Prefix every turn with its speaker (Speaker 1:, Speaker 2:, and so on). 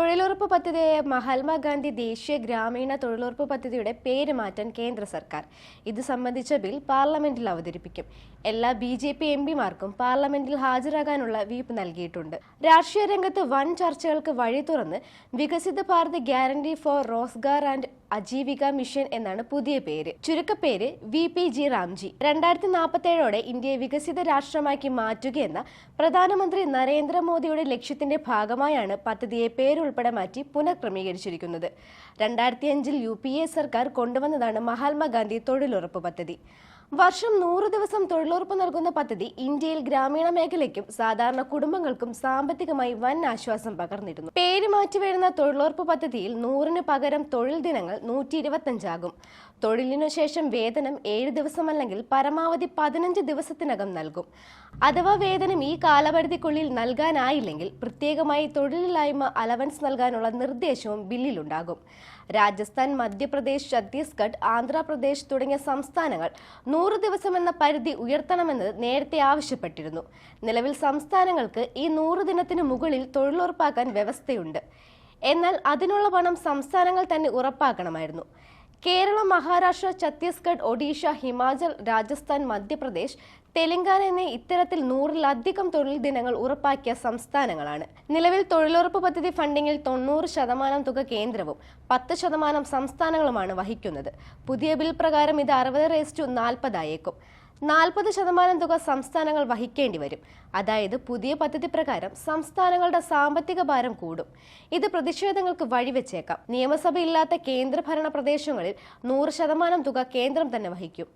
Speaker 1: തൊഴിലുറപ്പ് പദ്ധതിയായ മഹാത്മാഗാന്ധി ദേശീയ ഗ്രാമീണ തൊഴിലുറപ്പ് പദ്ധതിയുടെ പേര് മാറ്റാൻ കേന്ദ്ര സർക്കാർ ഇത് സംബന്ധിച്ച ബിൽ പാർലമെന്റിൽ അവതരിപ്പിക്കും. എല്ലാ BJP MPമാർക്കും പാർലമെന്റിൽ ഹാജരാകാനുള്ള വീപ്പ് നൽകിയിട്ടുണ്ട്. രാഷ്ട്രീയ രംഗത്ത് വൻ ചർച്ചകൾക്ക് വഴി തുറന്ന് വികസിത Bharat guarantee four Rozgar and Ajeevika mission എന്നാണ് പുതിയ പേര്. ചുരുക്കപ്പേര് VPG റാംജി. 2047ഓടെ ഇന്ത്യയെ വികസിത രാഷ്ട്രമാക്കി മാറ്റുകയെന്ന പ്രധാനമന്ത്രി നരേന്ദ്രമോദിയുടെ ലക്ഷ്യത്തിന്റെ ഭാഗമായാണ് പദ്ധതിയെ പേരുൾപ്പെടെ മാറ്റി പുനഃക്രമീകരിച്ചിരിക്കുന്നത്. 2005-ൽ UPA സർക്കാർ കൊണ്ടുവന്നതാണ് മഹാത്മാഗാന്ധി തൊഴിലുറപ്പ് പദ്ധതി. വർഷം 100 ദിവസം തൊഴിലുറപ്പ് നൽകുന്ന പദ്ധതി ഇന്ത്യയിൽ ഗ്രാമീണ മേഖലയ്ക്കും സാധാരണ കുടുംബങ്ങൾക്കും സാമ്പത്തികമായി വൻ ആശ്വാസം പകർന്നിരുന്നു. പേര് മാറ്റി വരുന്ന തൊഴിലുറപ്പ് പദ്ധതിയിൽ 100-ന് പകരം തൊഴിൽ ദിനങ്ങൾ 125 ആകും. തൊഴിലിനു ശേഷം വേതനം 7 ദിവസമല്ലെങ്കിൽ പരമാവധി 15 ദിവസത്തിനകം നൽകും. അഥവാ വേതനം ഈ കാലപരിധിക്കുള്ളിൽ നൽകാനായില്ലെങ്കിൽ പ്രത്യേകമായി തൊഴിലില്ലായ്മ അലവൻസ് നൽകാനുള്ള നിർദ്ദേശവും ബില്ലിലുണ്ടാകും. രാജസ്ഥാൻ, മധ്യപ്രദേശ്, ഛത്തീസ്ഗഡ്, ആന്ധ്രാപ്രദേശ് തുടങ്ങിയ സംസ്ഥാനങ്ങൾ 100 ദിവസം എന്ന പരിധി ഉയർത്തണമെന്ന് നേരത്തെ ആവശ്യപ്പെട്ടിരുന്നു. നിലവിൽ സംസ്ഥാനങ്ങൾക്ക് ഈ 100 ദിനത്തിനു മുകളിൽ തൊഴിലുറപ്പാക്കാൻ വ്യവസ്ഥയുണ്ട്. എന്നാൽ അതിനുള്ള പണം സംസ്ഥാനങ്ങൾ തന്നെ ഉറപ്പാക്കണമായിരുന്നു. കേരളം, മഹാരാഷ്ട്ര, ഛത്തീസ്ഗഡ്, ഒഡീഷ, ഹിമാചൽ, രാജസ്ഥാൻ, മധ്യപ്രദേശ്, തെലങ്കാന എന്നീ ഇത്തരത്തിൽ 100-ലധികം തൊഴിൽ ദിനങ്ങൾ ഉറപ്പാക്കിയ സംസ്ഥാനങ്ങളാണ്. നിലവിൽ തൊഴിലുറപ്പ് പദ്ധതി ഫണ്ടിങ്ങിൽ 90% തുക കേന്ദ്രവും 10% സംസ്ഥാനങ്ങളുമാണ് വഹിക്കുന്നത്. പുതിയ ബിൽ പ്രകാരം ഇത് 60:40 ആയേക്കും. 40% തുക സംസ്ഥാനങ്ങൾ വഹിക്കേണ്ടി വരും. അതായത് പുതിയ പദ്ധതി പ്രകാരം സംസ്ഥാനങ്ങളുടെ സാമ്പത്തിക ഭാരം കൂടും. ഇത് പ്രതിഷേധങ്ങൾക്ക് വഴിവെച്ചേക്കാം. നിയമസഭയില്ലാത്ത കേന്ദ്രഭരണ പ്രദേശങ്ങളിൽ 100% തുക കേന്ദ്രം തന്നെ വഹിക്കും.